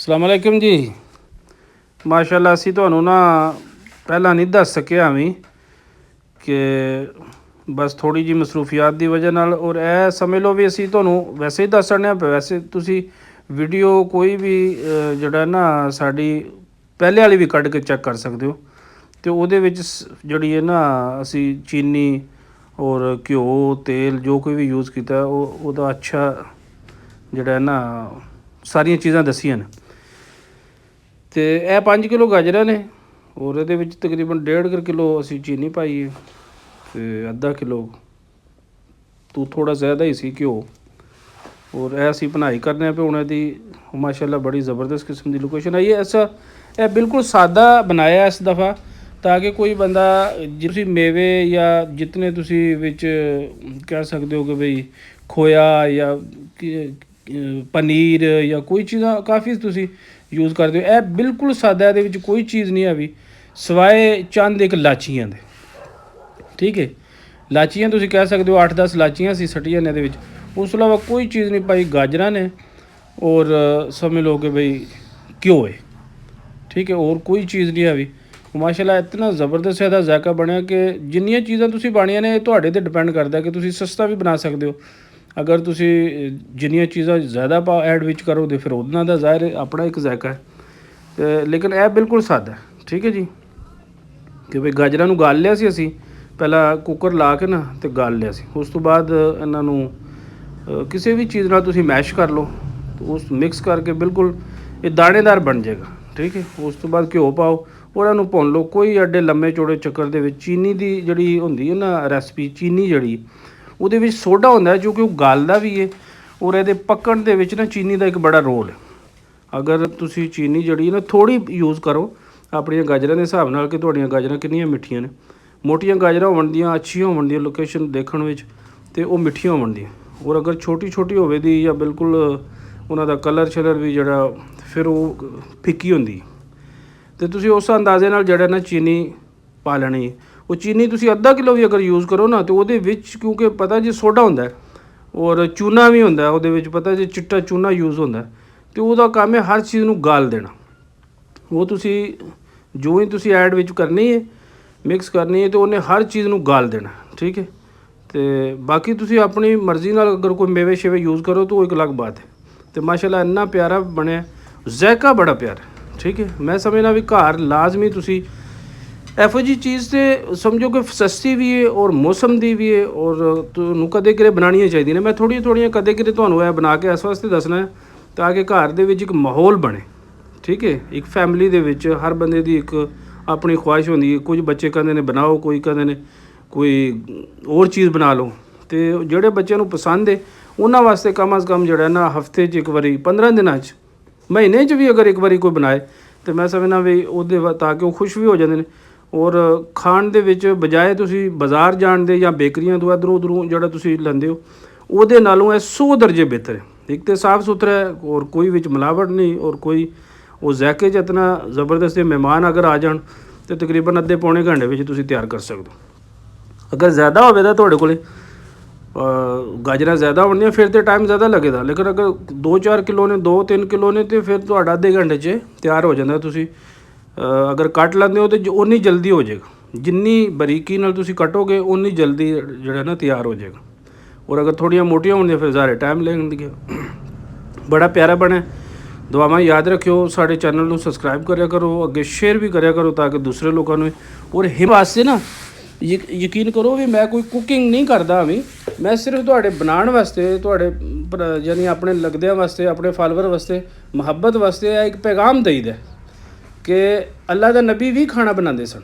अस्सलाम वालेकुम जी। माशाअल्लाह असी तुहानू ना पहला नहीं दस सकिया भी कि बस थोड़ी जी मसरूफियात की वजह नाल और ए समझ लो भी असी तुहानू वैसे ही दस सकने। वैसे तुसी वीडियो कोई भी जिहड़ा ना साडी पहले वाली भी कढ़ के चैक कर सकते हो। तो उहदे विच जिहड़ी है ना असी चीनी और घ्यो तेल जो कोई भी यूज़ किया उहदा अच्छा जिहड़ा है ना सारियां चीज़ां दसियां ने। तो यह 5 किलो गाजर ने और ये तकरीबन 1.5 किलो असी चीनी पाई है तो अद्धा किलो तू थोड़ा ज़्यादा ही सी घ्यो और यह असी बनाई करने पे हूँ यदी माशाल्लाह बड़ी ज़बरदस्त किस्म की लोकेशन आई है। ऐसा यह बिल्कुल सादा बनाया इस दफ़ा ताकि कोई बंदा जिस मेवे या जितने तुसी विच कह सकते हो कि भाई खोया या पनीर या कोई चीज़ा काफ़ी तुसी यूज़ करते हो। यह बिल्कुल सादा है, कोई चीज़ नहीं है भी सवाए चंद एक लाचियाँ दे। ठीक है, लाचियाँ तुसी कह सकते हो 8-10 लाचियाँ सी सटियां ने दे। उस अलावा कोई चीज़ नहीं पाई, गाजरां ने और समझ लो कि भाई घ्यो है। ठीक है, और कोई चीज़ नहीं है भी माशाल्लाह इतना ज़बरदस्त इसदा जायका बनया कि जिन्नियां चीज़ां तुसी पानियां ने तुहाडे ते डिपेंड करदा कि तुसी सस्ता भी बना सकते हो। अगर तुसी जिन्नियां चीज़ां ज़्यादा ऐड विच करो तो फिर उन्हां दा ज़ाहिर अपना एक जायका है। लेकिन यह बिल्कुल सादा है। ठीक है जी, कि भाई गाजरां नूं गाल लिया सी असी पहला कुकर ला के ना तो गाल लिया सी। उस तो बाद इन्हां नूं किसी भी चीज़ नाल तुसी मैश कर लो तो उस मिक्स करके बिल्कुल ये दानेदार बन जाएगा। ठीक है, उस तो बाद घ्यो पाओ और इन्हूं भुन लो। कोई एडे लम्मे चौड़े चक्कर दे विच चीनी दी जिहड़ी हुंदी है ना रेसिपी, चीनी जिहड़ी उहदे विच सोडा हुंदा है क्योंकि वो गालदा भी है और इहदे पक्कण दे विच ना चीनी का एक बड़ा रोल है। अगर तुसी चीनी जिहड़ी ना थोड़ी यूज़ करो अपनियां गाजरां दे हिसाब नाल कि तुहाडीआं गाजरां किन्नियां मिठियां ने। मोटियां गाजरां होवन दियां अच्छियां होवन दियां लोकेशन देखण विच ते ओह मिठियां होवन दियां और अगर छोटी छोटी होवे दी या बिल्कुल उन्हां दा कलर शलर भी जिहड़ा फिर वो फिक्की हुंदी तो तुसी उस अंदाजे नाल जिहड़ा ना चीनी पा लैनी है। वो चीनी तुसी अद्धा किलो भी अगर यूज़ करो ना तो उहदे विच क्योंकि पता जी सोडा हुंदा है और चूना भी हुंदा है उहदे विच, पता जी चिट्टा चूना यूज़ हुंदा है तो उहदा काम है हर चीज़ नूं गाल देना। वो तुसी जो ही तुसी ऐड विच करनी है मिक्स करनी है तो उन्हें हर चीज़ नूं गाल देना। ठीक है, तो बाकी तुसी अपनी मर्जी नाल अगर कोई मेवे शेवे यूज़ करो तो एक अलग बात है। तो माशाल्लाह इन्ना प्यारा बनया, जायका बड़ा प्यारा। ठीक है, मैं समझना भी घर लाजमी तुसी एहो जी चीज़ तो समझो कि सस्ती भी है और मौसम दी भी है और तुहानूं कदे किते बनानियां चाहिए ने। मैं थोड़ियां कदे किते तुहानूं यह बना के इस वास्ते दसना है ताकि घर दे विच एक माहौल बने। ठीक है, एक फैमिली दे विच हर बंदे दी एक अपनी ख्वाहिश होंदी है। कुछ बच्चे कहंदे ने बनाओ, कोई कहंदे ने कोई और चीज़ बना लो। तो जिहड़े बच्चों नूं पसंद है उन्हां वास्ते कम अज़ कम जिहड़ा ना हफ्ते च एक बारी 15 दिनां च महीने च भी अगर एक बारी कोई बनाए तो मैं समझना भी उहदे ताकि वो खुश भी हो जाते हैं और खाण दे विच बजाए तुसी बाज़ार जाण दे या बेकरियां तो इधरों उधरों जिहड़ा तुसी लैंदे हो उहदे नालों 100 दर्जे बेहतर है। एक तो साफ़ सुथरा है और कोई विच मिलावट नहीं और कोई वो जायके च इतना ज़बरदस्त है। मेहमान अगर आ जाण तो तकरीबन अद्धे पौने घंटे विच तुसी तैयार कर सकते हो। अगर ज़्यादा होवे तां तुहाडे कोले गाजरां ज़्यादा होणियां फिर तो टाइम ज़्यादा लगेगा। लेकिन अगर 2-4 किलो ने 2-3 किलो ने तो फिर तुहाडा अद्धे घंटे च तैयार हो जाता। तुसी अगर कट लैंदे हो तो उन्नी जल्दी हो जाएगा, जिन्नी बरीकी नाल तुसी कटोगे उन्नी जल्दी जिहड़ा ना तैयार हो जाएगा। और अगर थोड़ियां मोटियां होंदियां फिर ज़ारे टाइम लैंदियां। बड़ा प्यारा बने। दुआवां याद रखियो, साडे चैनल नूं सबसक्राइब करया करो, अगे शेयर भी करया करो ताकि दूसरे लोगों नूं और हिम वास्ते ना यकीन करो भी मैं कोई कुकिंग नहीं करदा अभी, मैं सिर्फ तुहाडे बनाने वास्ते तुहाडे यानी अपने लगदियां वास्ते अपने फॉलोवर वास्ते मुहब्बत वास्ते एक पैगाम देईदा कि अल्लाह दा नबी भी खाना बनाते सन।